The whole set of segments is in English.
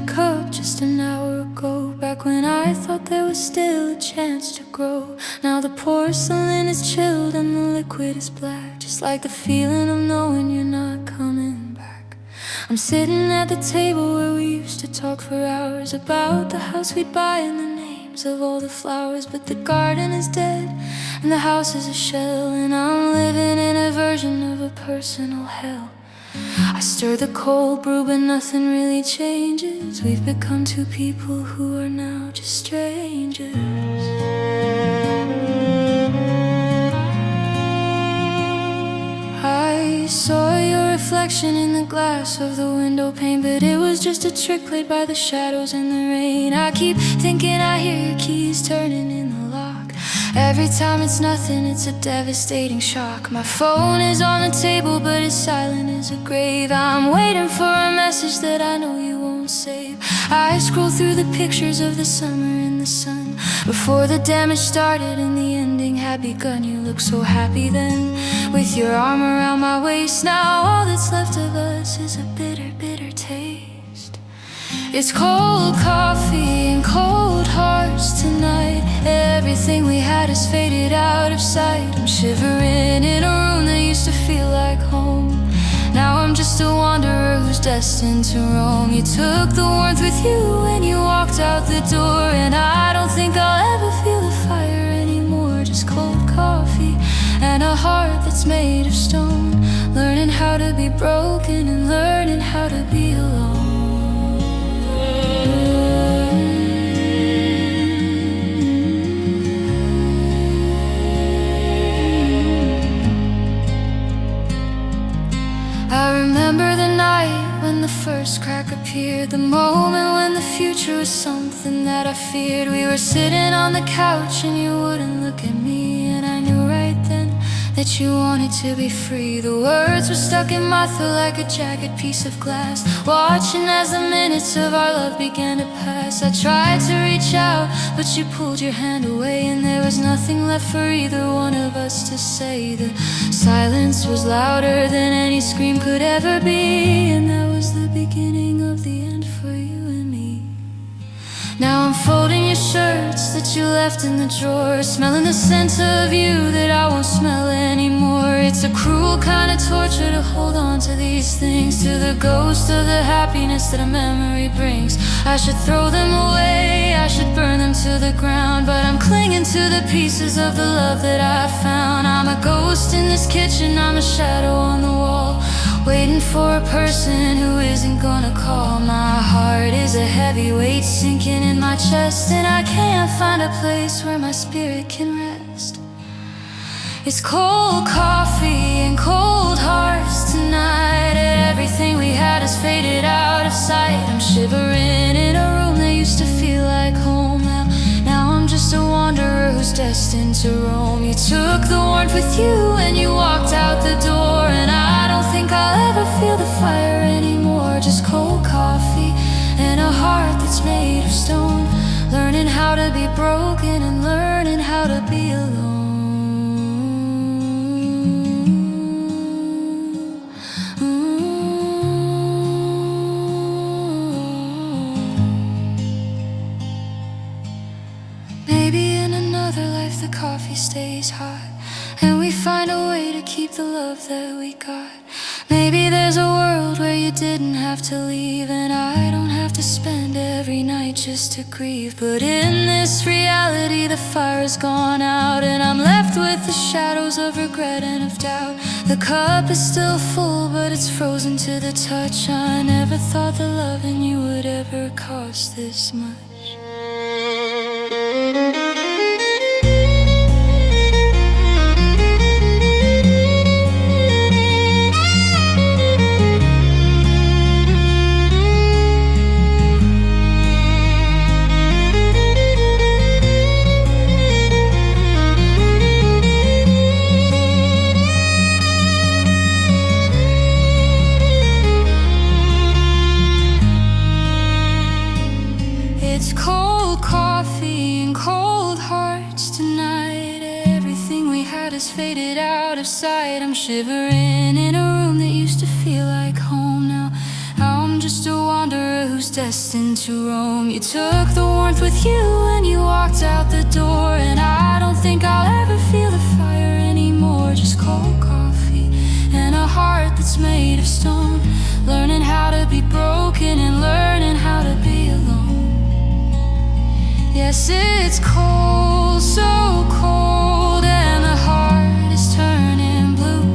cup just an hour ago, back when I thought there was still a chance to grow. Now the porcelain is chilled and the liquid is black, just like the feeling of knowing you're not coming back. I'm sitting at the table where we used to talk for hours about the house we'd buy and the names of all the flowers. But the garden is dead and the house is a shell, and I'm living in a version of a personal hell. I stir the cold brew but nothing really changes. We've become two people who are now just strangers. I saw your reflection in the glass of the window pane, but it was just a trick played by the shadows and the rain. I keep thinking I hear your keys turning in the lock. Every time it's nothing, it's a devastating shock. My phone is on the table, but it's silent as a grave. I'm waiting for a message that I know you won't save. I scroll through the pictures of the summer in the sun, before the damage started and the ending had begun. You look so happy then, with your arm around my waist. Now all that's left of us is a bitter, bitter taste. It's cold coffee and cold hearts tonight. Everything we had has faded out of sight. I'm shivering in a room that used to feel like home. Now I'm just a wanderer who's destined to roam. You took the warmth with you when you walked out the door, and I don't think I'll ever feel the fire anymore. Just cold coffee and a heart that's made of stone, learning how to be broken and learning how to be alone. I remember the night when the first crack appeared, the moment when the future was something that I feared. We were sitting on the couch and you wouldn't look at me, and I knew right then that you wanted to be free. The words were stuck in my throat like a jagged piece of glass, watching as the minutes of our love began to pass. I tried to reach out, but you pulled your hand away, and there was nothing left for either one of us to say. The silence was louder than any scream could ever be, and that was the beginning of the end for you and me. Now I'm folding your shirts that you left in the drawer, smelling the scent of you that I won't smell anymore. It's a cruel kind of torture to hold on to these things, to the ghost of the happiness that a memory brings. I should throw them away, I should burn them to the ground, but I'm clinging to the pieces of the love that I found. I'm a ghost in this kitchen, I'm a shadow on the wall, waiting for a person who isn't gonna call. My heart is a heavy weight sinking in my chest, and I can't find a place where my spirit can rest. It's cold coffee and cold hearts tonight. Everything we had has faded out of sight. I'm shivering in a room that used to feel like home. Now I'm just a wanderer who's destined to roam. You took the warmth with you and you walked out the door, and I don't think I'll ever feel the fire anymore. Just cold coffee and a heart that's made of stone, learning how to be broken and learning how to be alone. Maybe in another life the coffee stays hot, and we find a way to keep the love that we got. Maybe there's a world where you didn't have to leave, and I don't have to spend every night just to grieve. But in this reality the fire's gone out, and I'm left with the shadows of regret and of doubt. The cup is still full, but it's frozen to the touch. I never thought that loving you would ever cost this much. It's cold coffee and cold hearts tonight. Everything we had has faded out of sight. I'm shivering in a room that used to feel like home. Now I'm just just a wanderer who's destined to roam. You took the warmth with you and you walked out the door. And I don't think I'll ever feel the fire anymore. Just cold coffee and a heart that's made of stone, learning how to be broken and learning how to be alone. Yes, it's cold, so cold, and the heart is turning blue.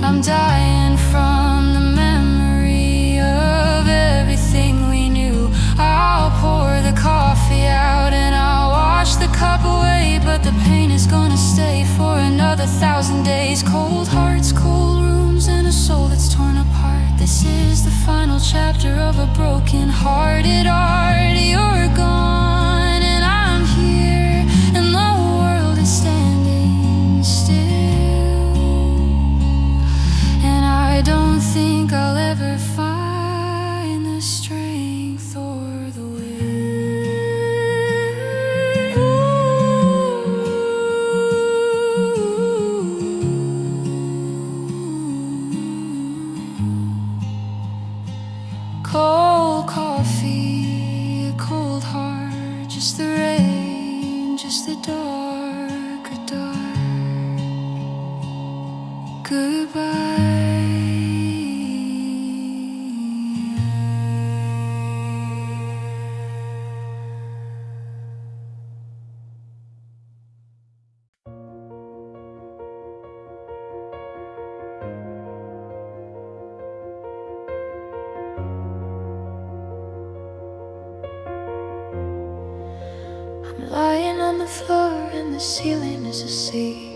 I'm dying from the memory of everything we knew. I'll pour the coffee out and I'll wash the cup away, but the pain is gonna stay for another 1,000 days. Cold hearts, cold rooms, and a soul that's torn apart. This is the final chapter of a broken-hearted art. You're gone and I'm here, and the world is standing still. And I don't think I'll ever find the strength or the will. Cold coffee, a cold heart, just the rain, just the dark, a dark goodbye. I'm lying on the floor and the ceiling is a sea,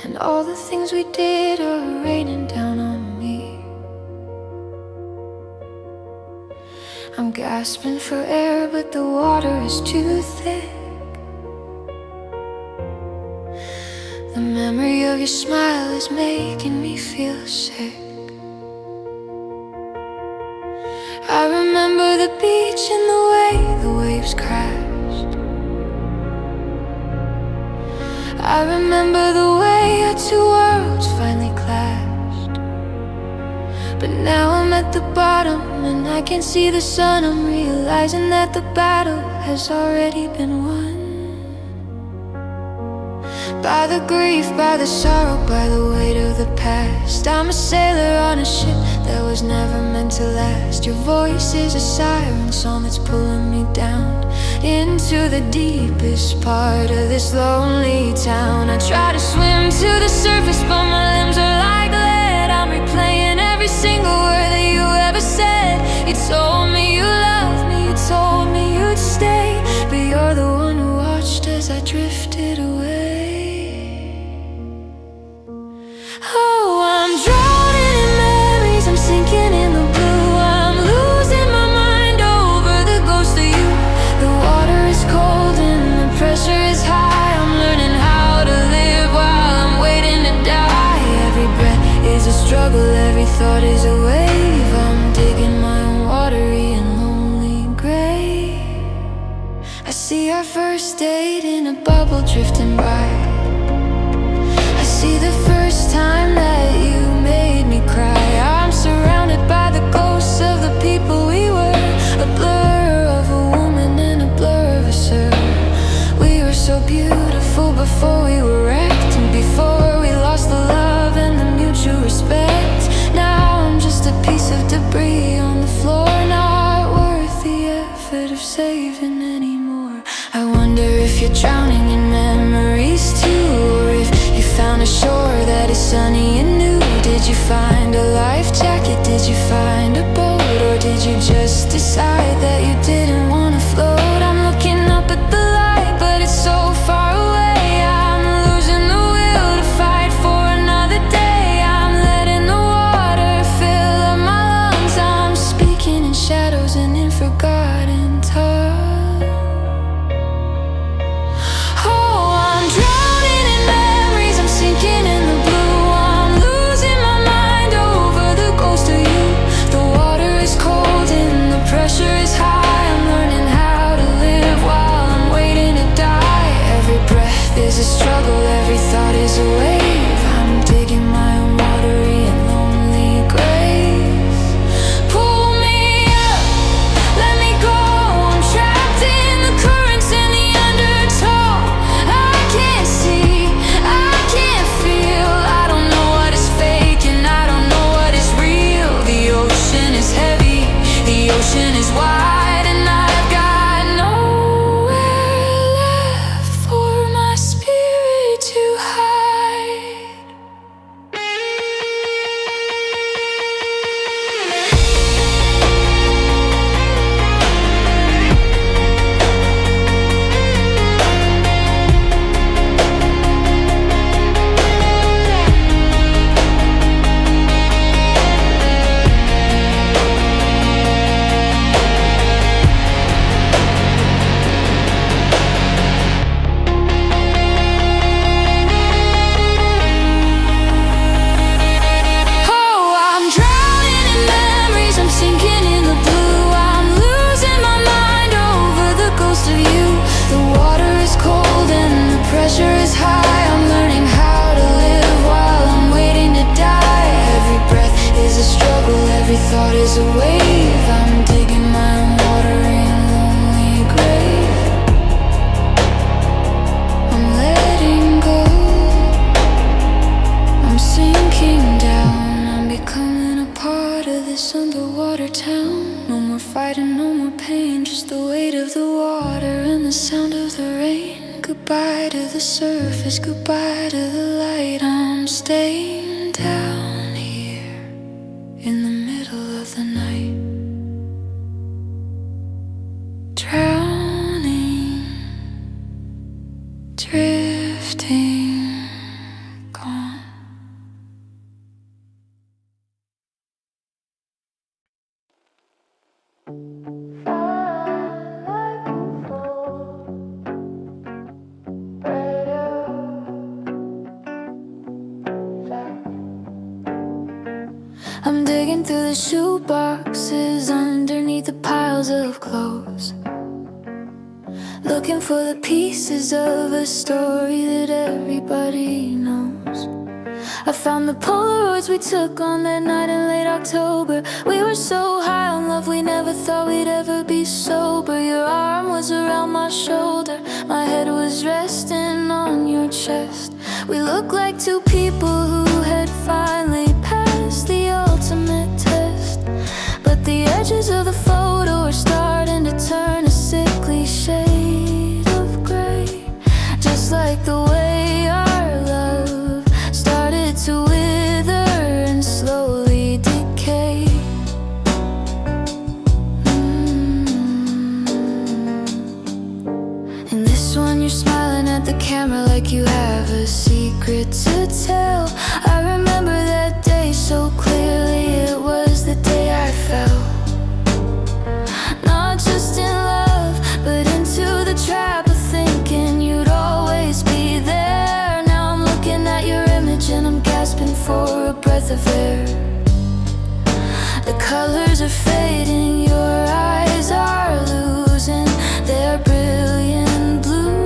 and all the things we did are raining down on me. I'm gasping for air, but the water is too thick. The memory of your smile is making me feel sick. I remember the beach and the way the waves crashed. I remember the way our two worlds finally clashed. But now I'm at the bottom and I can see the sun. I'm realizing that the battle has already been won. By the grief, by the sorrow, by the weight of the past. I'm a sailor on a ship that was never meant to last. Your voice is a siren song that's pulling me down into the deepest part of this lonely town. I try to swim to the surface, but my limbs are like lead. I'm replaying every single word that you ever said. You told me you loved me, you told me you'd stay, but you're the one who watched as I drifted away. Oh, I'm drowning in memories, I'm sinking in the blue. I'm losing my mind over the ghost of you. The water is cold and the pressure is high. I'm learning how to live while I'm waiting to die. Every breath is a struggle, every thought is a wave. I'm digging my own watery and lonely grave. I see our first date in a bubble drifting by. I see the first time that you made me cry. I'm surrounded by the ghosts of the people we were, a blur of a woman and a blur of a sir. We were so beautiful before we were wrecked, and before we lost the love and the mutual respect. Now I'm just a piece of debris on the floor, not worth the effort of saving anymore. I wonder if you're drowning in memories too, or if you found a shore that is sunny and new. Did you find a life jacket? Did you find a boat? Or did you just decide that you didn't want to float? I'm looking up at the light, but it's so far away. I'm losing the will to fight for another day. I'm letting the water fill up my lungs. I'm speaking in shadows and in forgotten tongues. Pressure is high. a wave. I'm digging my own watering lonely grave. I'm letting go, I'm sinking down. I'm becoming a part of this underwater town. No more fighting, no more pain, just the weight of the water and the sound of the rain. Goodbye to the surface, goodbye to the light. I'm staying down here in the middle of the night, drowning, drifting, gone. I'm digging through the shoeboxes underneath the piles of clothes, looking for the pieces of a story that everybody knows. I found the Polaroids we took on that night in late October. We were so high on love, we never thought we'd ever be sober. Your arm was around my shoulder, my head was resting on your chest. We looked like two people who had finally passed the ultimate test. But the edges of the photo are starting to turn a sickly shade of gray, just like the way our love started to wither and slowly decay. In this one you're smiling at the camera like you have a secret to tell. I remember that day so clearly, it was the day I fell, not just in love, but into the trap of thinking you'd always be there. Now I'm looking at your image and I'm gasping for a breath of air. The colors are fading, your eyes are losing their brilliant blue.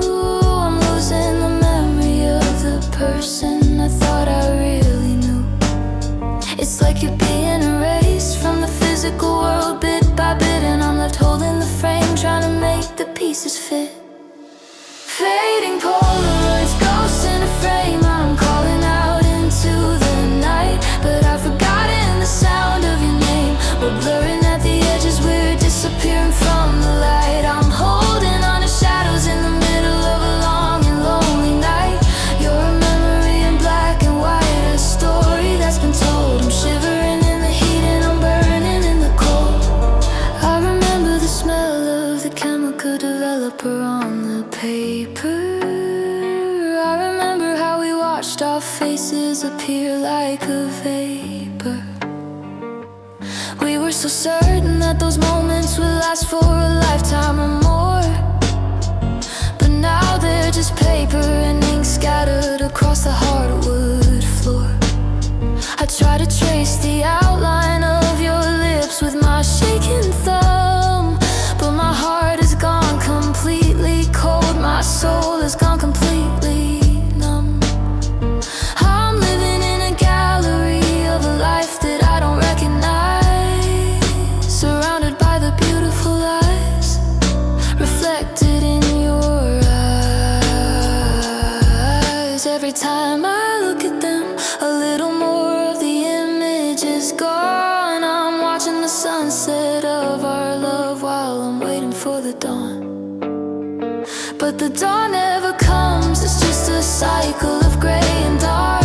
I'm losing the memory of the person I thought I really knew. It's like you're being erased from the physical world bit by bit, and I'm left holding the frame, trying to make the pieces fit. Fading Polaroids, ghosts in a frame. I'm calling out into the night, but I've forgotten the sound of your name. We're blurring at the edges, we're disappearing from the light. I'm holding on to shadows in the middle of a long and lonely night. You're a memory in black and white, a story that's been told. I'm shivering in the heat and I'm burning in the cold. I remember the smell of the chemical developer on the paper. I remember how we watched our faces appear like a vapor. We were so certain that those moments would last for a lifetime or more, but now they're just paper and ink scattered across the hardwood floor. I try to trace the outline of your lips with my shaking thumb, but my heart is gone completely cold. My soul has gone completely numb. I'm living in a gallery of a life that I don't recognize, surrounded by the beautiful lies reflected in your eyes. Every time I look at them, a little more of the image is gone. I'm watching the sunset of our love while I'm waiting for the dawn. But the dawn never comes, it's just a cycle of gray and dark.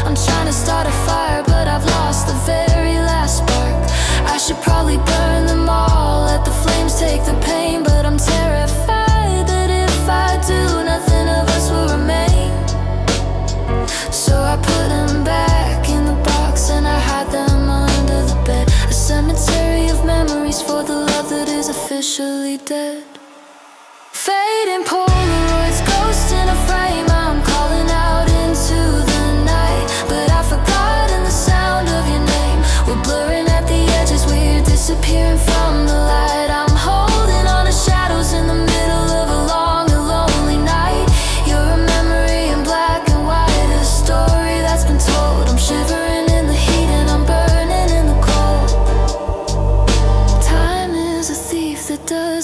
I'm trying to start a fire, but I've lost the very last spark. I should probably burn them all, let the flames take the pain, but I'm terrified that if I do, nothing of us will remain. So I put them back in the box and I hide them under the bed, a cemetery of memories for the love that is officially dead. Fading Polaroids, ghost in a frame. I'm calling out into the night, but I've forgotten the sound of your name. We're blurring at the edges, we're disappearing from the light. I'm holding on to shadows in the middle of a long and lonely night. You're a memory in black and white, a story that's been told. I'm shivering in the heat and I'm burning in the cold.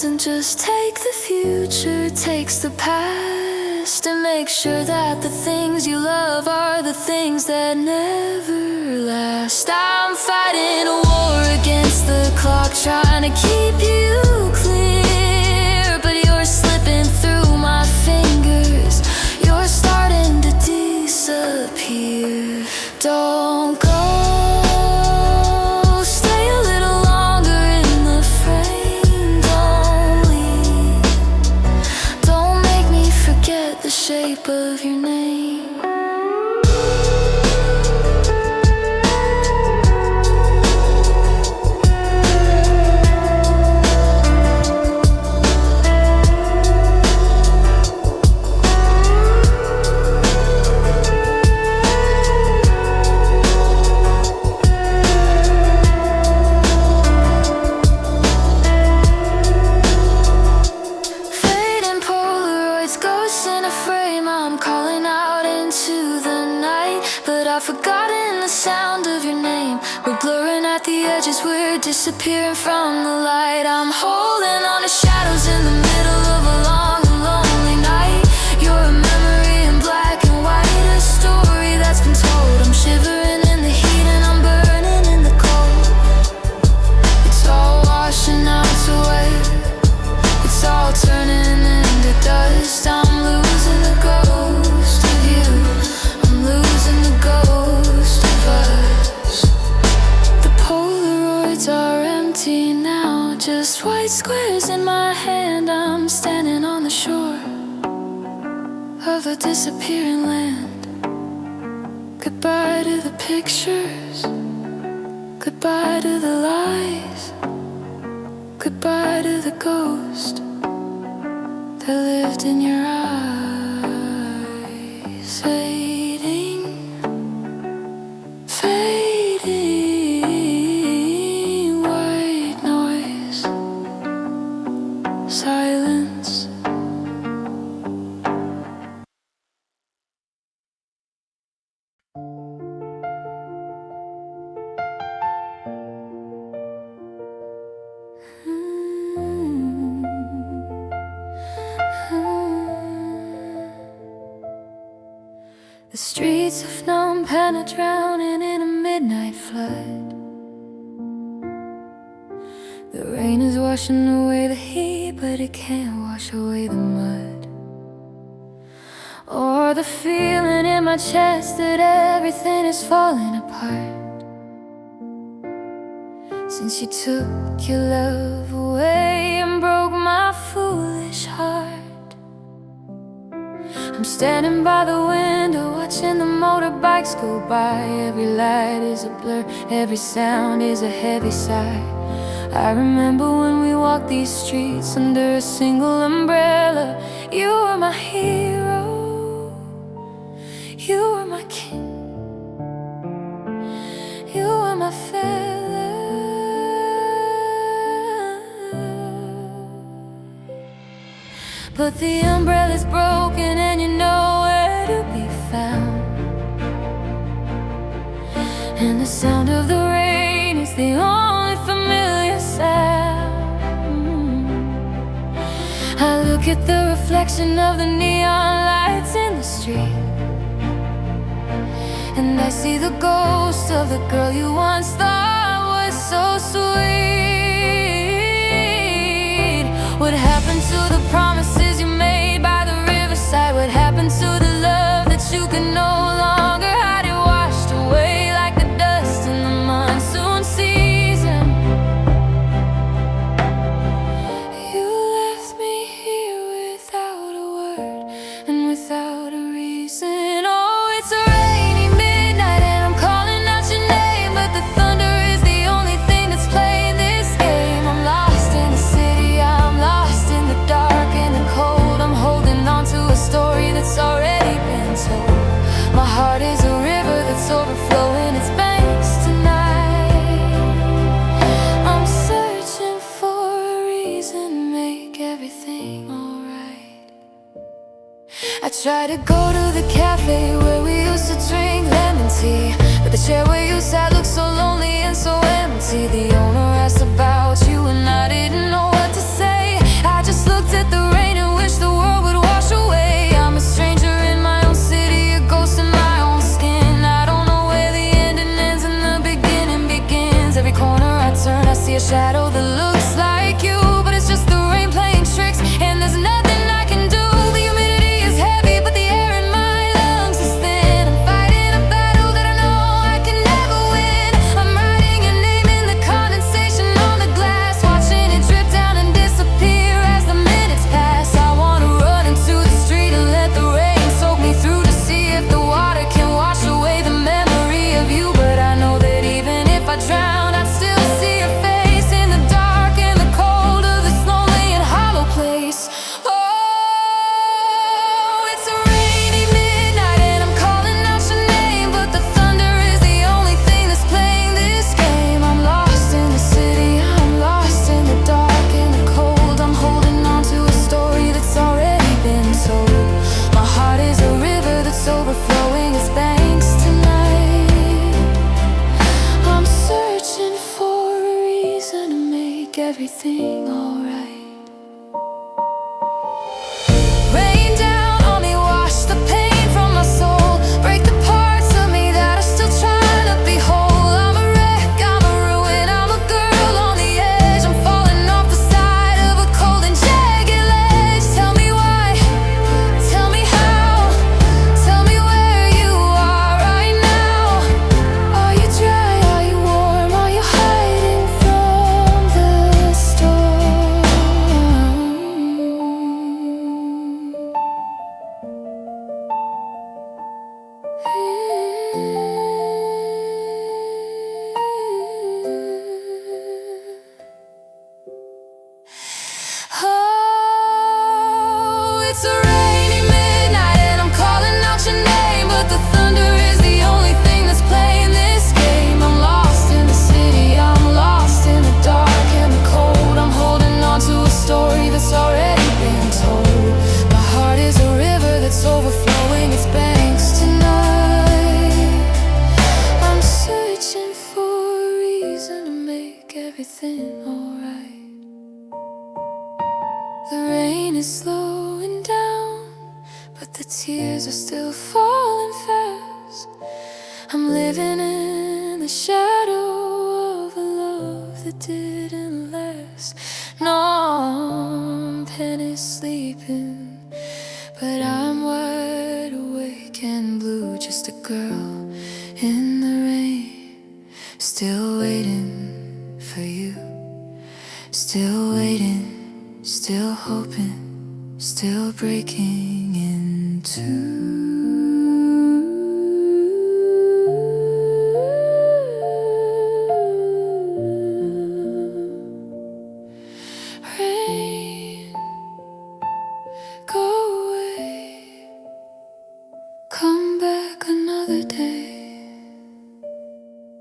doesn't just take the future, it takes the past, and make sure that the things you love are the things that never last. I'm fighting a war against the clock, trying to keep you clear, but you're slipping through my fingers, you're starting to disappear. Don't go, stay a little longer in the frame. Don't leave, don't make me forget the shape of your name. I've forgotten the sound of your name. We're blurring at the edges, we're disappearing from the light. I'm holding on to shadows in the middle of a long and lonely night. You're a memory in black and white, a story that's been told. I'm shivering in the heat and I'm burning in the cold. It's all washing out to wet, it's all turning into dust. I'm losing the ghost of you, I'm losing the ghost of us. The Polaroids are empty now, just white squares in my hand. I'm standing on the shore of a disappearing land. Goodbye to the pictures, goodbye to the lies, goodbye to the ghost that lived in your eyes. Fading, fading, white noise, silence. The streets of Phnom Penh are drowning in a midnight flood. The rain is washing away the heat, but it can't wash away the mud, or the feeling in my chest that everything is falling apart. Since you took your love away and broke my foolish heart, I'm standing by the window watching the motorbikes go by. Every light is a blur, every sound is a heavy sigh. I remember when we walked these streets under a single umbrella. You were my hero, you were my king, you were my fella. But the umbrella's broken and you're nowhere to be found, and the sound of the rain is the only familiar sound. I look at the reflection of the neon lights in the street, and I see the ghost of the girl you once thought was so sweet. What happened to the promises you made by the riverside? What happened to the love that you could no longer hide? It washed away like the dust in the monsoon season. You left me here without a word and without a reason. Oh, it's a rainy midnight and I'm calling out your name, but the thunder is the only thing that's playing this game. I'm lost in the city, I'm lost in the dark and the cold. I'm holding on to a story that's already been told. My heart is a river that's overflowing its banks tonight. I'm searching for a reason to make everything alright. I try to go to the cafe where we used to drink lemon tea, but the chair where you sat looked so lonely and so empty. The owner asked about you and I didn't know what to say. that looks like you, but it's just the rain playing tricks, and there's nothing I can do. The humidity is heavy, but the air in my lungs is thin. I'm fighting a battle that I know I can never win. I'm writing your name in the condensation on the glass, watching it drip down and disappear as the minutes pass. I wanna run into the street and let the rain soak me through to see if the water can wash away the memory of you. But I know that even if I drown, I'd still see your face in the dark and the cold of this lonely and hollow place. Oh, it's a rainy midnight and I'm calling out your name, but the thunder is the only thing that's playing this game. I'm lost in the city, I'm lost in the dark and the cold. I'm holding on to a story that's already been told. My heart is a river that's overflowing its banks tonight. I'm searching for a reason to make everything alright. Rain down on me, wash the pain from my soul, break the parts of me that are still trying to be whole. I'm a wreck, I'm a ruin, I'm a girl on the edge. I'm falling off the side of a cold and jagged ledge. Tell me why, tell me how, tell me where you are right now. Are you dry, are you warm, are you hiding from the storm? Oh, it's a rainy midnight and I'm calling out your name, but the thunder is the only thing that's playing this game. I'm lost in the city, I'm lost in the dark and the cold. I'm holding on to a story that's already been told. My heart is a river that's overflowing its banks tonight. I'm searching for a reason to make everything alright. The rain is slowing down, but the tears are still falling fast. I'm living in the shadow of a love that didn't last. No, pen is sleeping, but I'm wide awake and blue. Just a girl in the rain, still waiting for you. Still waiting, still hoping, still breaking into. Rain, go away, come back another day,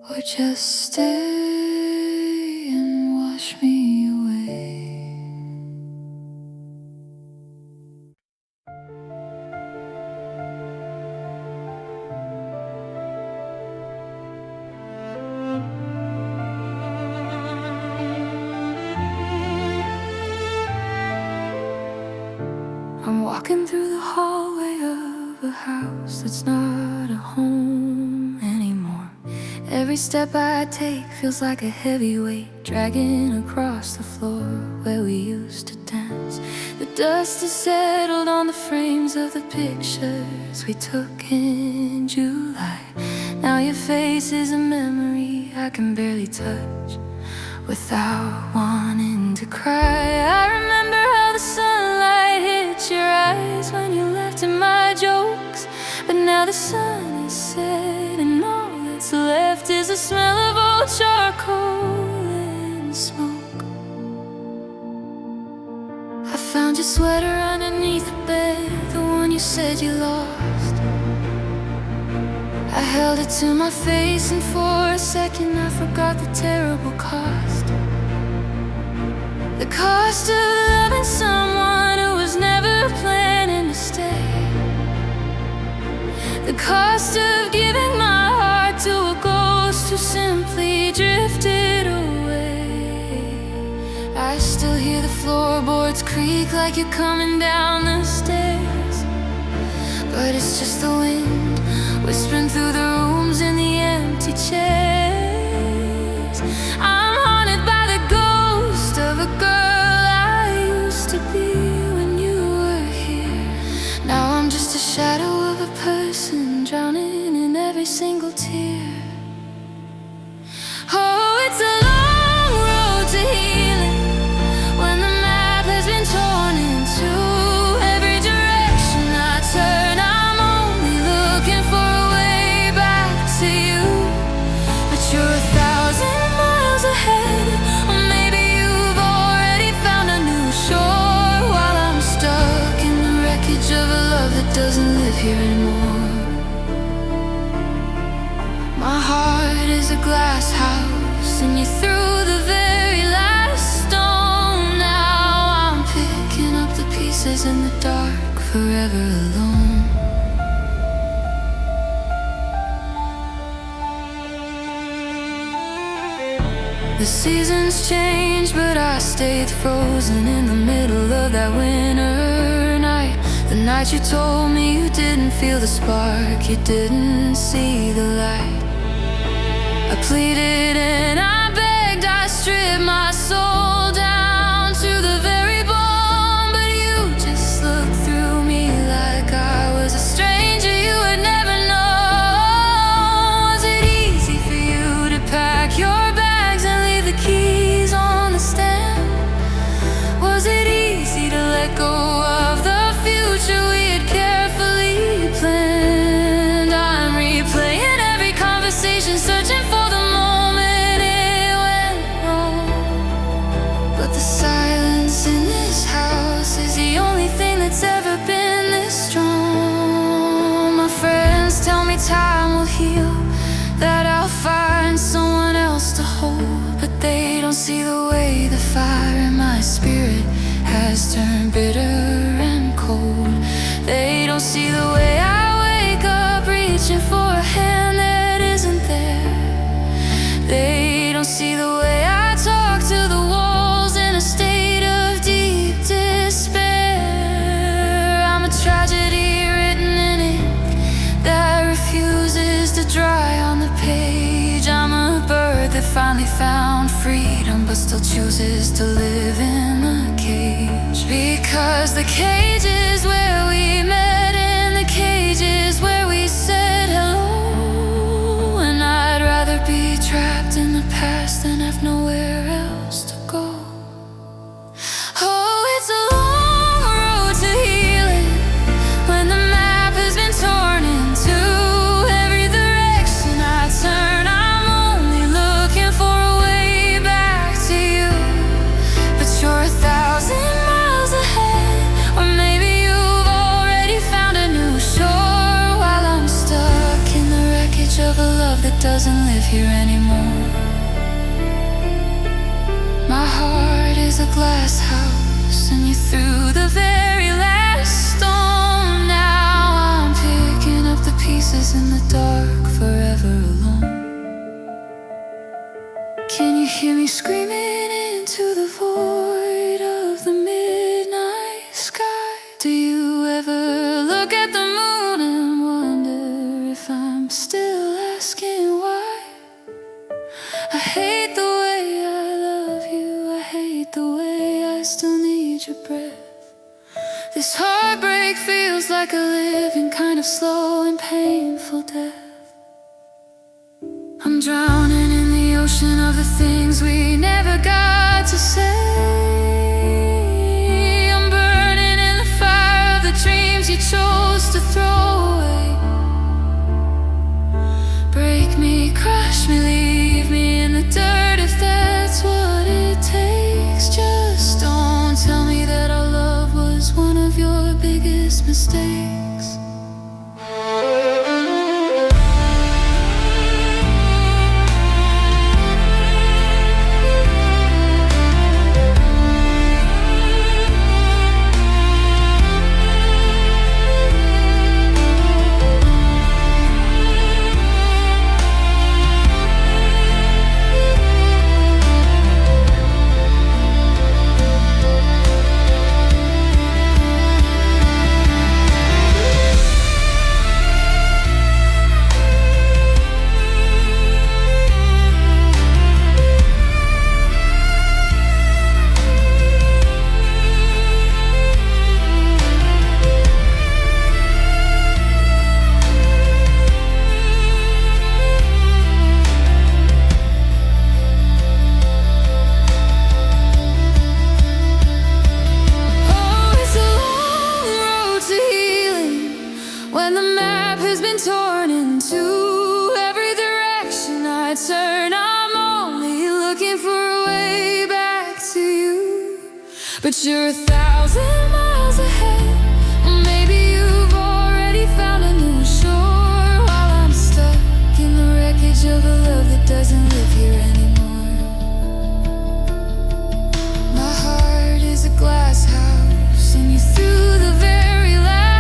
or just stay and wash me away. I'm walking through the hallway of a house that's not a home anymore. Every step I take feels like a heavy weight dragging across the floor where we used to dance. The dust has settled on the frames of the pictures we took in July. Now your face is a memory I can barely touch without wanting to cry. I remember how the sunlight hit your eyes when you laughed at my jokes, but now the sun is set and all that's left is the smell of old charcoal and smoke. I found your sweater underneath the bed, the one you said you lost. I held it to my face and for a second I forgot the terrible cost. The cost of loving someone who was never planning to stay. The cost of giving my heart to a ghost who simply drifted away. I still hear the floorboards creak like you're coming down the stairs, but it's just the wind whispering through the rooms in the empty chairs. I'm haunted by the ghost forever alone. The seasons change, but I stayed frozen in the middle of that winter night. The night you told me you didn't feel the spark, you didn't see the light. I pleaded and I begged, I stripped my soul down to the very bone, but you just looked through me like I was a stranger you would never know. Was it easy for you to pack your bags and leave the keys on the stand? Was it easy to let go of the future we had carefully planned? I'm replaying every conversation, searching for the moment it went wrong. But the silence in this house is the only thing that's ever been this strong. My friends tell me time will heal, that I'll find someone else to hold, but they don't see the way the fire in my spirit has turned bitter and cold. They don't see the way I wake up reaching for a hand that isn't there. They don't see the way I talk to the walls in a state of deep despair. I'm a tragedy written in ink that refuses to dry on the page. I'm a bird that finally found freedom, but still chooses to live in a cage. Because the cage is where we met, and the cage is where we said hello. And I'd rather be trapped in the past than have nowhere else to go. Oh, it's a long road to healing when the map has been torn in two. Every direction I turn, I'm only looking for a way back to you. But you're 1,000 miles ahead, or maybe you've already found a new shore, while I'm stuck in the wreckage of a love that doesn't live here anymore. My heart is a glass house, and you threw the very last stone. Now I'm picking up the pieces in the dark, forever alone. Can you hear me screaming into the void of the midnight sky? Do you ever look at the moon and wonder if I'm still asking why? I hate the way I love you, I hate the way I still need your breath. This heartbreak feels like a living kind of slow and painful death. I'm drowning in the ocean of the things we never got to say. I'm burning in the fire of the dreams you chose to throw away. Break me, crush me, leave me in the dirt if that's what it takes. Just don't tell me that our love was one of your biggest mistakes. When the map has been torn in two, every direction I turn, I'm only looking for a way back to you. But you're 1,000 miles ahead, or maybe you've already found a new shore, while I'm stuck in the wreckage of a love that doesn't live here anymore. My heart is a glass house, and you threw the very last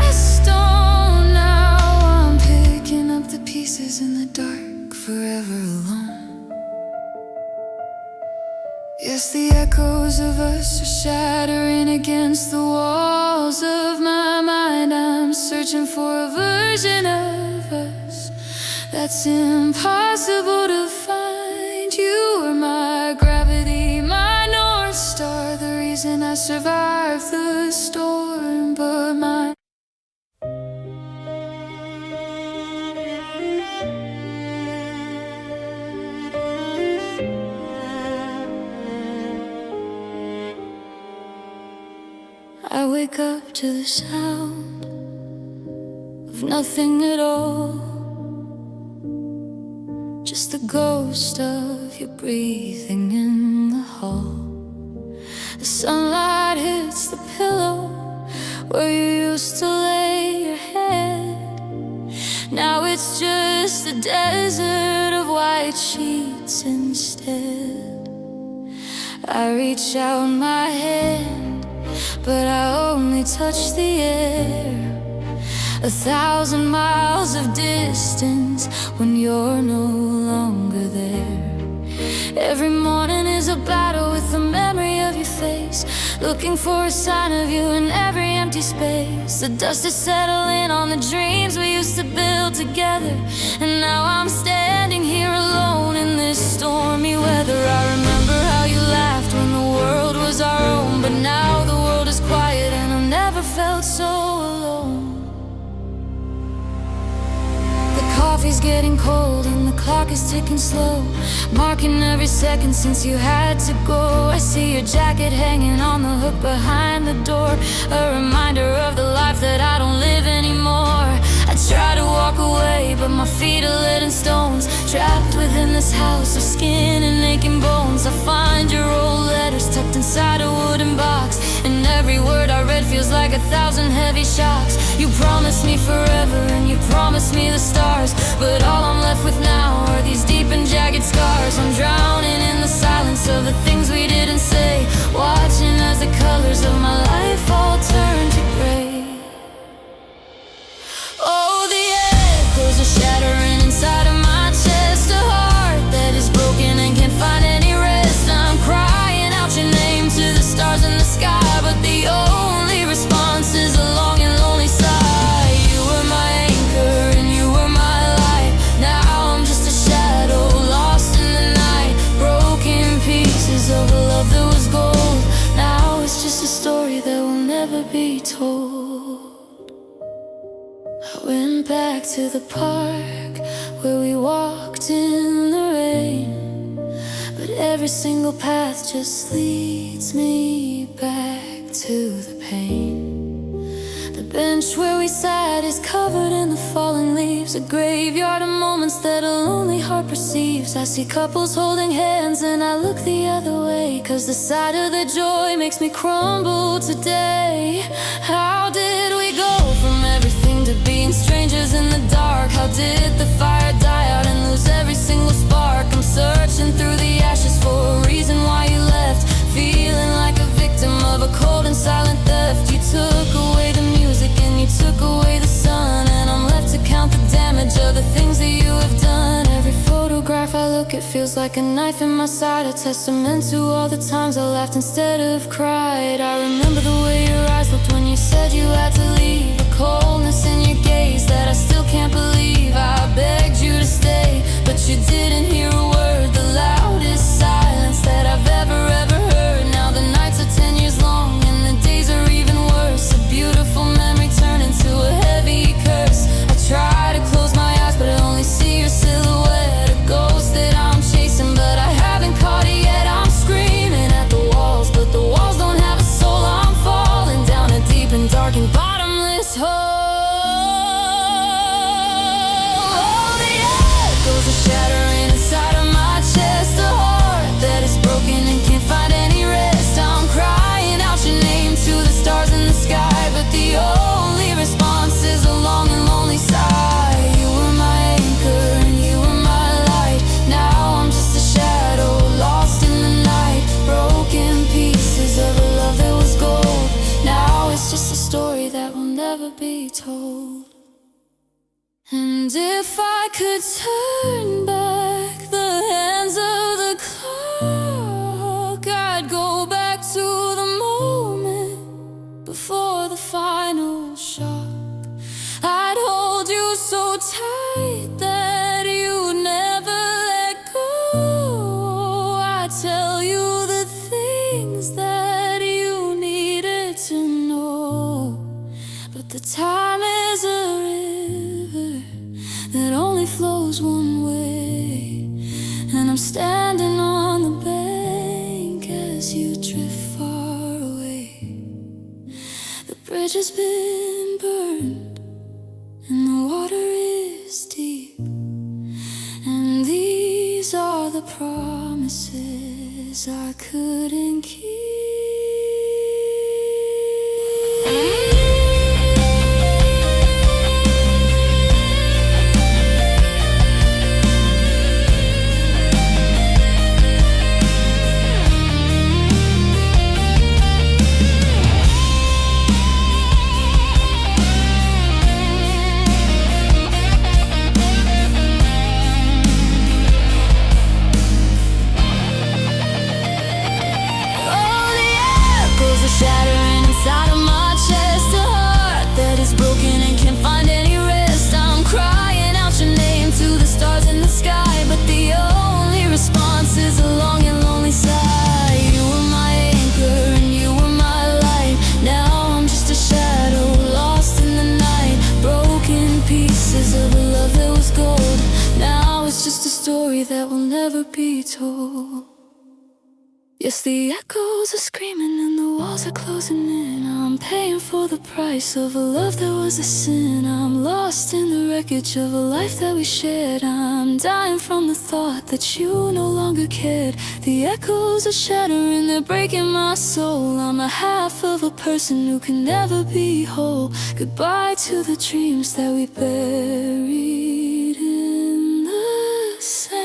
us are shattering against the walls of my mind. I'm searching for a version of us that's impossible to find. You are my gravity, my North Star, the reason I survived the storm. But my I wake up to the sound of nothing at all, just the ghost of you breathing in the hall. The sunlight hits the pillow where you used to lay your head. Now it's just a desert of white sheets instead. I reach out my hand, but I only touch the air. 1,000 miles of distance when you're no longer there. Every morning is a battle with the memory of your face, looking for a sign of you in every empty space. The dust is settling on the dreams we used to build together, and now I'm standing here alone in this stormy weather. I remember how you laughed when the world was our own, but now the world is quiet and I've never felt so alone. Coffee's getting cold and the clock is ticking slow, marking every second since you had to go. I see your jacket hanging on the hook behind the door, a reminder of the life that I don't live anymore. I try to walk away, but my feet are lead and stones, trapped within this house of skin and aching bones. I find your old letters tucked inside a wooden box, and every word I read feels like 1,000 heavy shocks. You promised me forever and you promised me the stars, but all I'm left with now are these deep and jagged scars. I'm drowning in the silence of the things we didn't say, watching as the colors of my life all turn to gray. Oh, the echoes are shattering inside of my chest, a heart that is broken and can't find any rest. I'm crying out your name to the stars in the sky, but the only response is a long and lonely sigh. You were my anchor and you were my light. Now I'm just a shadow lost in the night, broken pieces of a love that was gold. Now it's just a story that will never be told. I went back to the park where we walked in the rain, but every single path just leads me back to the pain. The bench where we sat is covered in the fallen leaves, a graveyard of moments that a lonely heart perceives. I see couples holding hands and I look the other way, 'cause the sight of the joy makes me crumble today. How did we go from everything to being strangers in the dark? How did the fire die out and lose every single spark? I'm searching through the ashes for a reason why you left, feeling like a victim of a cold and silent theft. You took away the music and you took away the sun, and I'm left to count the damage of the things that you have done. Every photograph I look at feels like a knife in my side, a testament to all the times I laughed instead of cried. I remember the way your eyes looked when you said you had to leave, a coldness in your gaze that I still can't believe. I begged you to stay, but you didn't hear a word, the loudest silence that I've ever heard. Now the nights are 10 years long and the days are even worse, a beautiful memory turned into a heavy curse. I try to close my eyes but I only see your silhouette, a ghost that I'm chasing but I haven't caught it yet. I'm screaming at the walls, but the walls don't have a soul. I'm falling down a deep and dark and bottomless hole. Oh, the echoes are shattering inside of my chest, a heart that is broken and can't find any rest. I'm crying out your name to the stars in the sky, but the only response is a long and lonely sigh. You were my anchor and you were my light. Now I'm just a shadow lost in the night, broken pieces of a love that was gold. Now it's just a story that will never be told. And if I could turn back the hands of the clock, I'd go back to tight that you would never let go. I tell you the things that you needed to know, but the time is a river that only flows one way, and I'm standing on the bank as you drift far away. The bridge has been burned and the water is deep, and these are the promises I couldn't keep. Shattering inside of my chest, a heart that is broken and can't find any rest. I'm crying out your name to the stars in the sky, but the only response is a long and lonely sigh. You were my anchor and you were my light. Now I'm just a shadow lost in the night, broken pieces of a love that was gold. Now it's just a story that will never be told. Yes, the echoes are screaming and the walls are closing in. I'm paying for the price of a love that was a sin. I'm lost in the wreckage of a life that we shared. I'm dying from the thought that you no longer cared. The echoes are shattering, they're breaking my soul. I'm a half of a person who can never be whole. Goodbye to the dreams that we buried in the sand.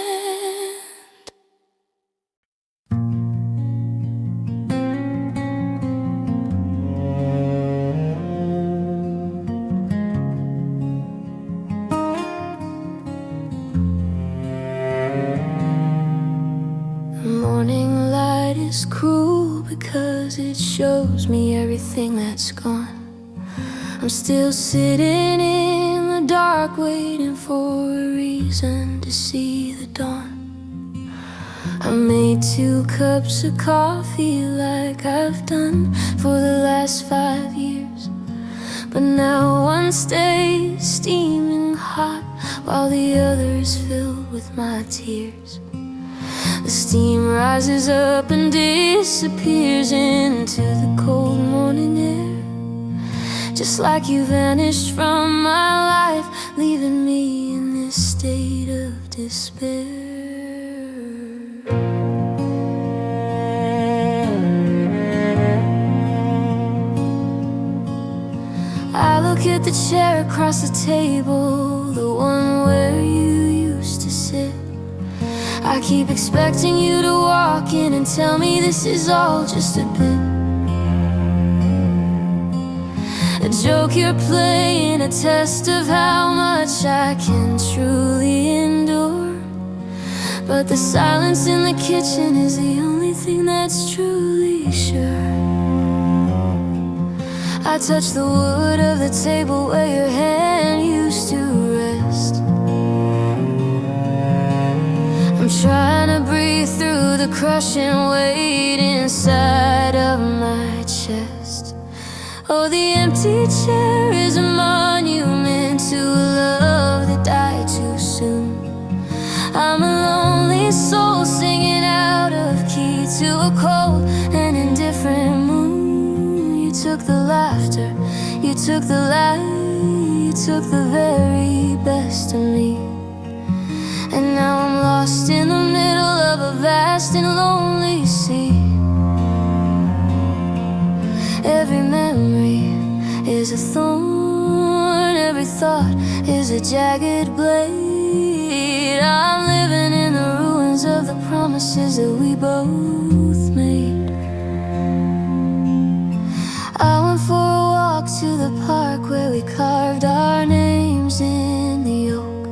Morning light is cruel because it shows me everything that's gone. I'm still sitting in the dark waiting for a reason to see the dawn. I made 2 cups of coffee like I've done for the last 5 years, but now one stays steaming hot while the other is filled with my tears. The steam rises up and disappears into the cold morning air, just like you vanished from my life, leaving me in this state of despair. I look at the chair across the table, the one where you used to sit. I keep expecting you to walk in and tell me this is all just a bit, a joke you're playing, a test of how much I can truly endure. But the silence in the kitchen is the only thing that's truly sure. I touch the wood of the table where your hand used to rest. I'm trying to breathe through the crushing weight inside of my chest. Oh, the empty chair is a monument to a love that died too soon. I'm a lonely soul singing out of key to a cold and indifferent moon. You took the laughter, you took the light, you took the very best of me. And now I'm lost in the middle of a vast and lonely sea. Every memory is a thorn, every thought is a jagged blade. I'm living in the ruins of the promises that we both made. I went for a walk to the park where we carved our names in the oak,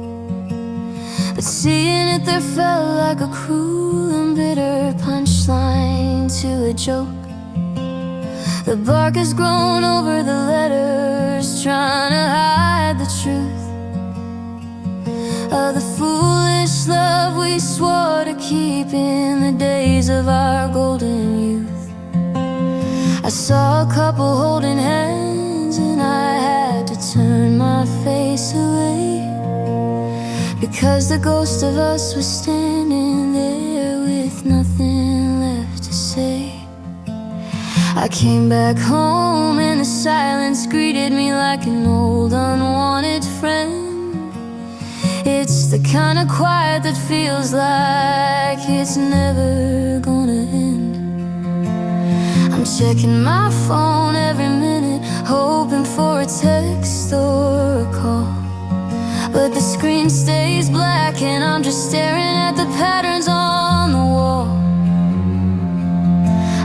but seeing it there felt like a cruel and bitter punchline to a joke. The bark has grown over the letters, trying to hide the truth. of the foolish love we swore to keep in the days of our golden youth. I saw a couple holding hands and I had to turn my face away, because the ghost of us was standing there with nothing left to say. I came back home and the silence greeted me like an old unwanted friend. It's the kind of quiet that feels like it's never gonna end. I'm checking my phone every minute, hoping for a text or a call, but the screen stays black and I'm just staring at the patterns on the wall.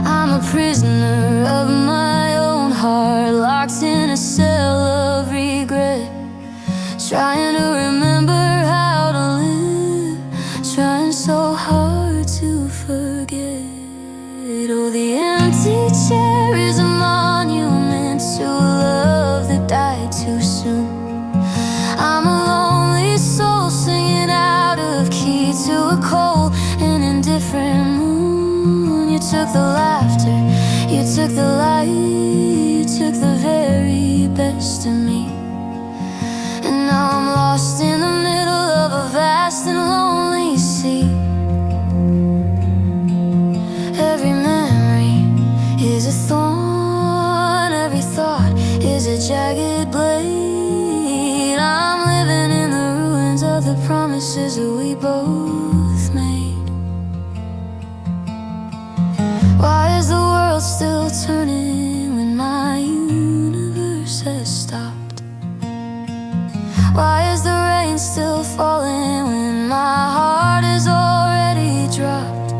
I'm a prisoner of my own heart, locked in a cell of regret, trying to remember how to live, trying so hard to forget. Oh, the empty chair is a monument to a love that died too soon. I'm a lonely soul singing out of key to a cold and indifferent moon. You took the laughter, you took the light, you took the very best of me. And now I'm lost in the middle of a vast and lonely sea. Every memory is a thorn, every thought is a jagged blade. I'm living in the ruins of the promises that we both made. Why is the world still turning when my universe has stopped? Why is the rain still falling when my heart is already dropped?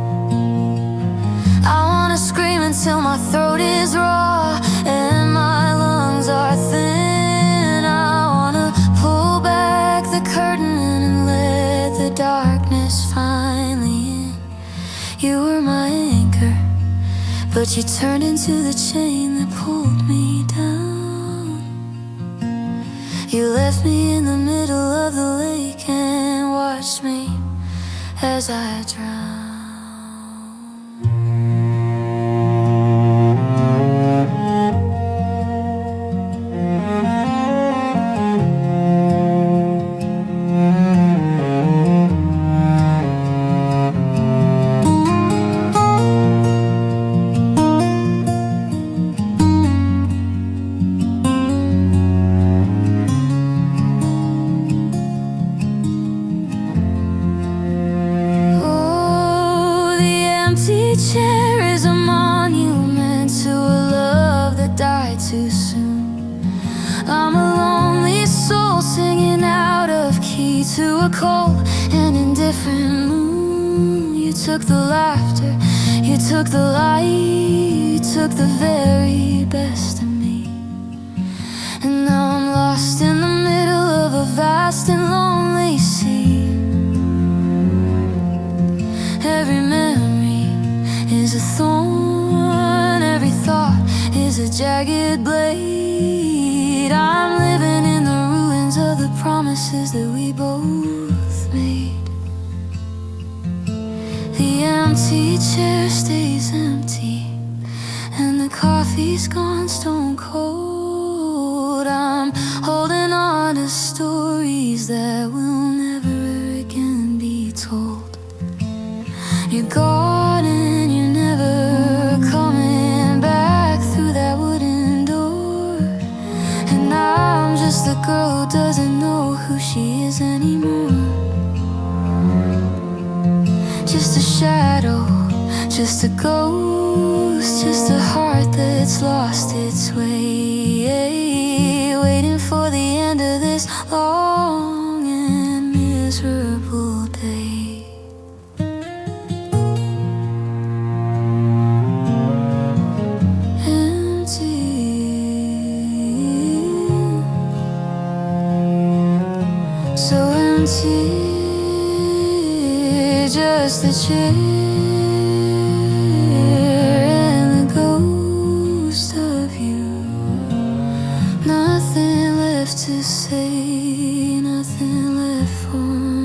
I wanna scream until my throat is raw and my lungs are thin. I wanna pull back the curtain and let the darkness finally in. You were my anchor, but you turned into the chain that pulled me down. You left me in the middle of the lake and watched me as I drowned. Chair is a monument to a love that died too soon. I'm a lonely soul singing out of key to a cold and indifferent moon. You took the laughter, you took the light, you took the very best of me. And now I'm lost in the middle of a vast and lonely sea. Every memory is a thorn, every thought is a jagged blade. I'm living in the ruins of the promises that we both made. The empty chair stays empty and the coffee's gone stone cold. I'm holding on to stories that will never again be told. You're gone and you're never coming back through that wooden door. And I'm just the girl who doesn't know who she is anymore. Just a shadow, just a ghost, just a heart that's lost its way, waiting for the end of this long and miserable day. So empty, just the chair and the ghost of you. Nothing left to say, nothing left for me.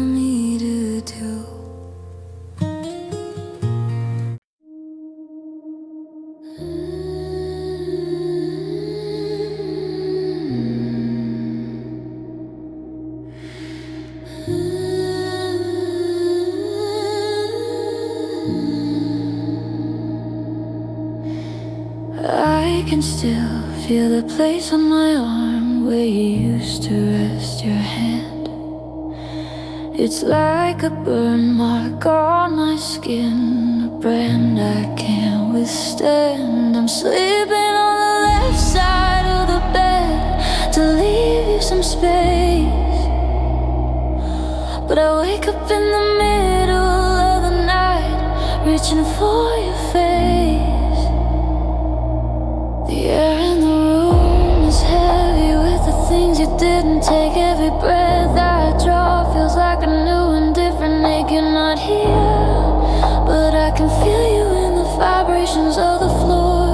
I can still feel the place on my arm where you used to rest your hand. It's like a burn mark on my skin, a brand I can't withstand. I'm sleeping on the left side of the bed to leave you some space, but I wake up in the middle of the night, reaching for your face. The air in the room is heavy with the things you didn't take. Every breath I draw feels like a new and different ache. You're not here, but I can feel you in the vibrations of the floor.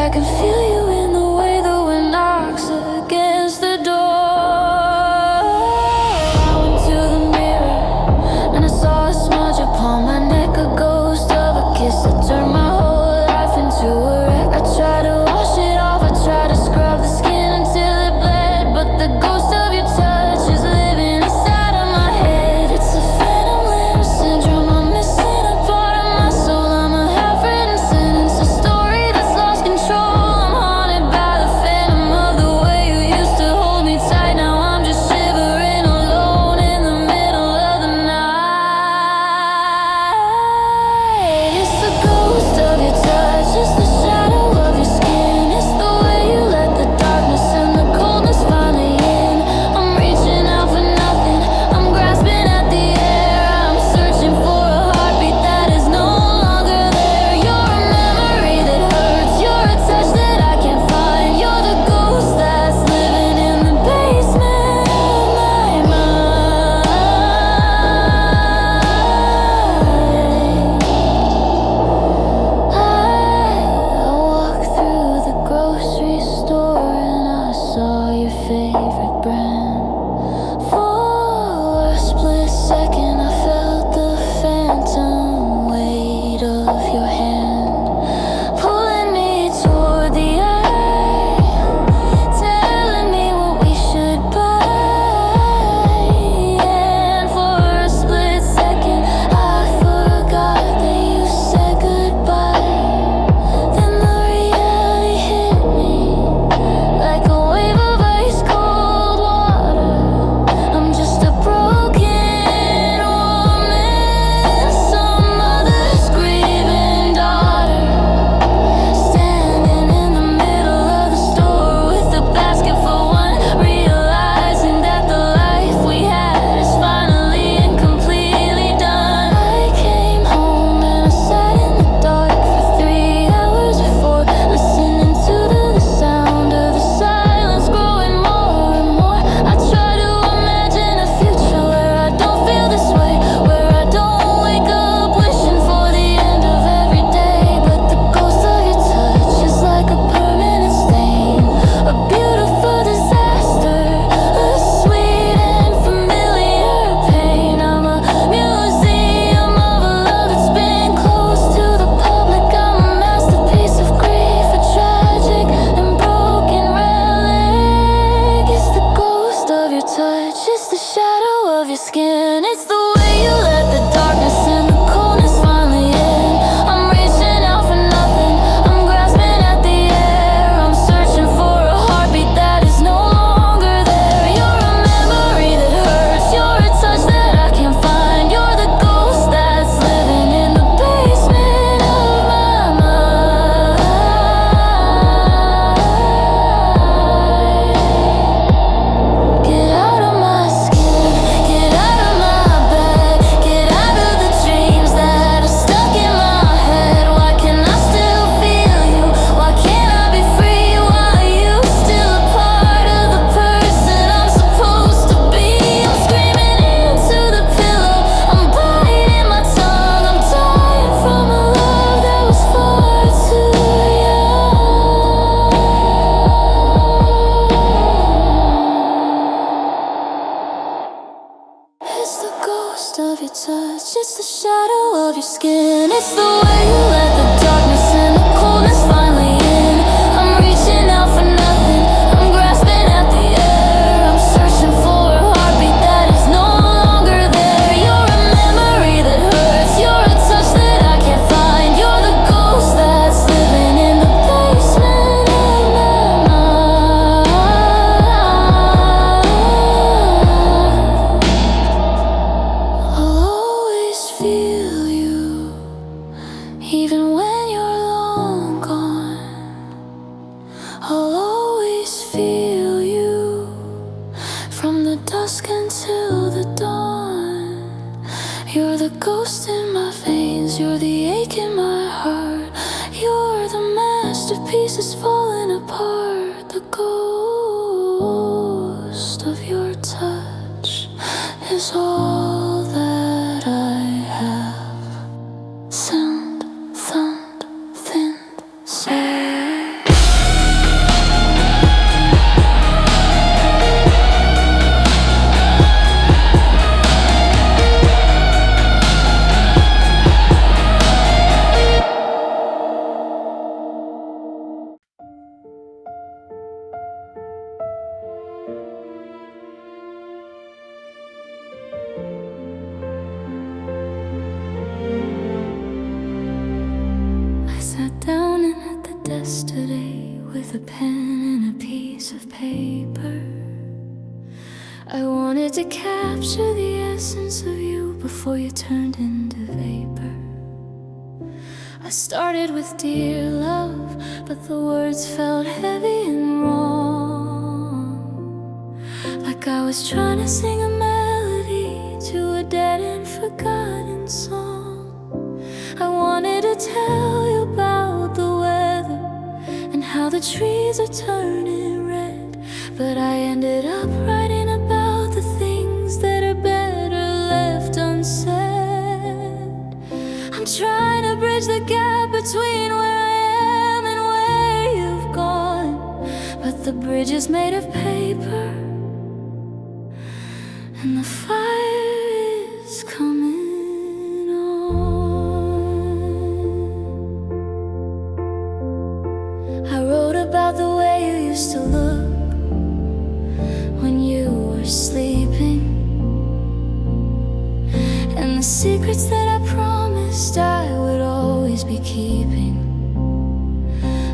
I can feel you in the way the wind knocks against the door. I went to the mirror and I saw a smudge upon my neck, a ghost of a kiss that turned my whole life into a wreck. I tried to wash it off, I tried to scrub the skin until it bled, but the ghost of your touch is living inside of my head. It's a phantom limb syndrome, I'm missing a part of my soul. I'm a half-written sentence, a story that's lost control. I'm haunted by the phantom of the way you used to hold me tight. Now I'm just shivering alone in the middle of the night. It's the ghost of your touch, it's the shadow of your skin. It's the way you let the darkness and the coldness finally in. I'm reaching out for nothing, I'm grasping at the air. I'm searching for a heartbeat that is no longer there. You're a memory that hurts, you're a touch that I can't find. You're the ghost that's living in the basement of my mind. I walked through the grocery store and I saw your favorite brand. For a split second I felt the phantom weight of your hand, pulling me toward the aisle, telling me what we should buy. And for a split second I forgot that you said goodbye. Then the reality hit me like a wave of ice cold water. I'm just a broken woman, some other's grieving daughter, standing in the middle of the store with a basket for one, realizing that the life we had is finally and completely done. I came home and I sat in the dark for 3 hours before listening to the sound of the silence growing more and more. I try to imagine a future where I don't feel this way, where I don't wake up wishing for the end of every day. But the ghost of your touch is like a permanent stain, a beautiful disaster, a sweet and familiar pain. I'm a museum of a love that's been closed to the public. I'm a masterpiece of grief, a tragic and broken relic. It's the ghost of your touch, it's the shadow of your skin. It's the way you let the darkness and the coldness finally in. I'm reaching out for nothing, I'm grasping at the air. I'm searching for a heartbeat that is no longer there. You're a memory that hurts, you're a touch that I can't find. You're the ghost that's living in the basement of my mind. Get out of my skin, get out of my bed, get out of the dreams that are stuck in my head. Why can I still feel you? Why can't I be free? Why are you still a part of the person I'm supposed to be? I'm screaming into the pillow, I'm biting my tongue, I'm dying from a love that was far too young. It's the ghost of your touch, it's the shadow of your skin. It's the way you let the darkness and the coldness finally in. I'm reaching out for nothing, I'm grasping at the air. I'm searching for a heartbeat that is no longer there. You're a memory that hurts, you're a touch you're the ache in my heart. You're the masterpieces falling apart. The ghost of your touch is all that I have. Sound, thund, thin, say. Down and at the desk today with a pen and a piece of paper. I wanted to capture the essence of you before you turned into vapor. I started with dear love, but the words felt heavy and wrong, like I was trying to sing a melody to a dead and forgotten song. I wanted to tell you about the weather and how the trees are turning red, but I ended up writing about the things that are better left unsaid. I'm trying to bridge the gap between where I am and where you've gone, but the bridge is made of paper and the fire is coming. About the way you used to look when you were sleeping, and the secrets that I promised I would always be keeping.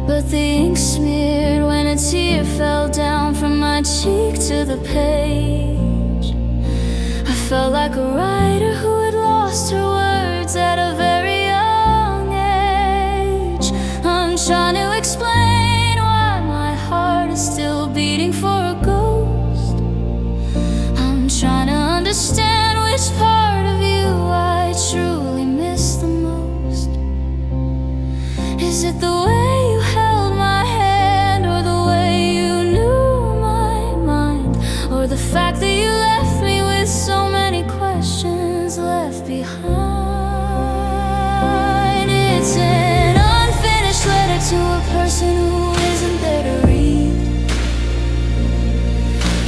But the ink smeared when a tear fell down from my cheek to the page. I felt like a writer who had lost her words at a very young age. I'm trying to explain still beating for a ghost. I'm trying to understand which part of you I truly miss the most. Is it the way you held my hand, or the way you knew my mind, or the fact that you left me with so many questions left behind? It's an unfinished letter to a person who isn't there to read.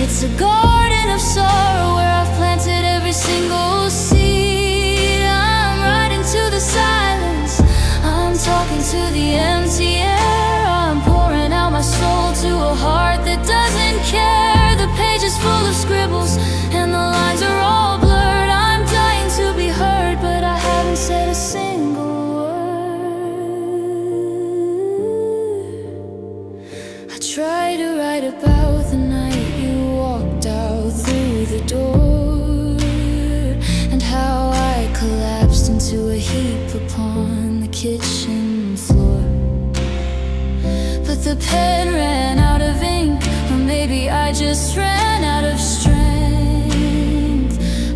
It's a garden of sorrow where I've planted every single seed. I'm writing to the silence, I'm talking to the empty air. I'm pouring out my soul to a heart that doesn't care. The page is full of scribbles and the lines are all blurred. I'm dying to be heard, but I haven't said a single word. I try to write about the night walked out through the door, and how I collapsed into a heap upon the kitchen floor. But the pen ran out of ink, or maybe I just ran out of strength.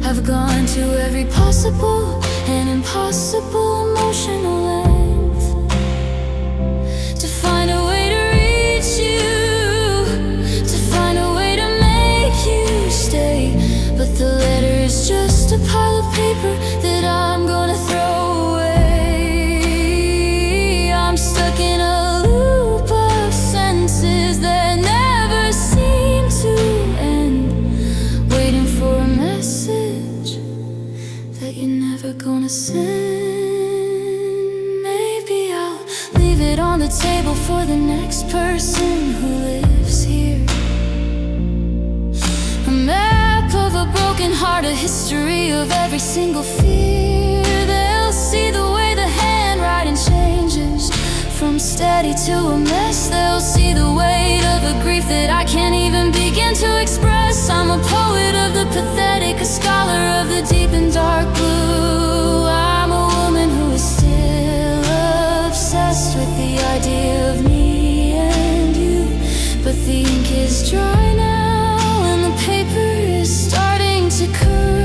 I've gone to every possible and impossible emotional length to find a way to reach you, to find a way to you stay. But the letter is just a pile of paper that I'm gonna throw away. I'm stuck in a loop of sentences that never seem to end, waiting for a message that you're never gonna send. Maybe I'll leave it on the table for the next person who lives here. A map of a broken heart, a history of every single fear. They'll see the way the handwriting changes from steady to a mess. They'll see the weight of a grief that I can't even begin to express. I'm a poet of the pathetic, a scholar of the deep and dark blue. I'm a woman who is still obsessed with the idea of me and you. But the ink is dry now and the paper is starting to curl.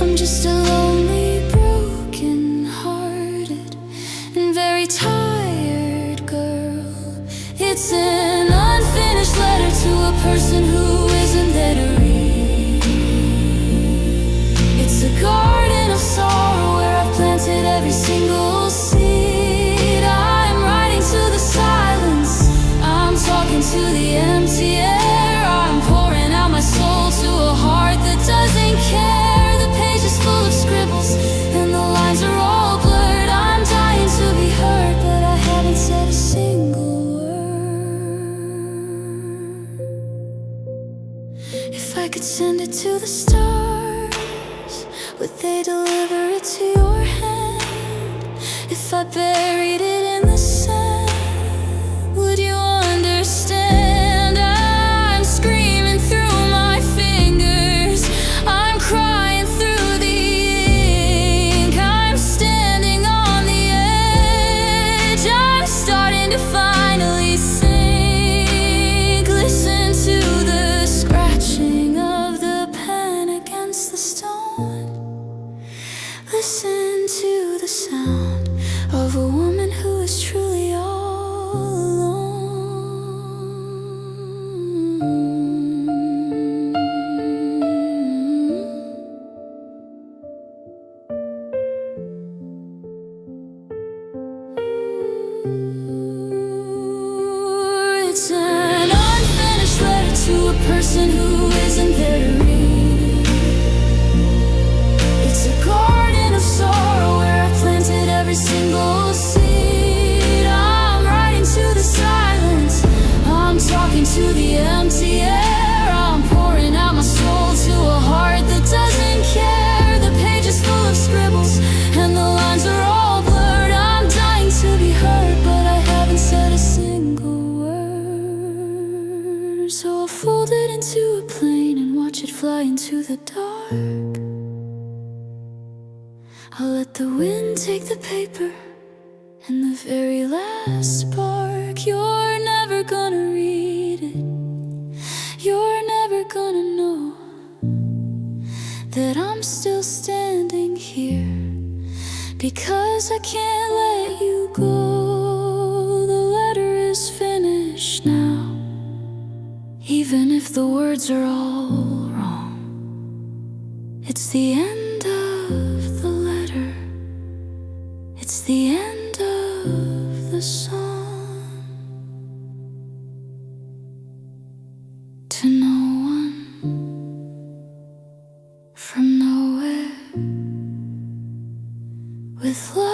I'm just a lonely, broken person who isn't there to read. It's a garden of sorrow where I've planted every single seed. I'm writing to the silence, I'm talking to the empty air. I'm pouring out my soul to a heart that doesn't care. The page is full of scribbles and the lines are all blurred. I'm dying to be heard, but I haven't said a single word. If I could send it to the stars, would they deliver it to your hand? If I buried it in the sand, would you understand? I'm screaming through my fingers, I'm crying through the ink. I'm standing on the edge, I'm starting to finally sink. Listen to the scratching of the pen against the stone. Listen to the sound of a woman who is truly all alone. It's an unfinished letter to a person who isn't there to read. It's a garden of sorrow where I've planted every single seed. I'm writing to the silence, I'm talking to the empty air. I'm pouring out my soul to a heart that doesn't care. The page is full of scribbles and the lines are all blurred. I'm dying to be heard, but I haven't said a single word. So I'll fold it into a plane and watch it fly into the dark. I'll let the wind take the paper and the very last spark. You're never gonna read it, you're never gonna know that I'm still standing here, because I can't let you go. The letter is finished now, even if the words are all wrong. It's the end of the letter, it's the end of the song. To no one, from nowhere, with love.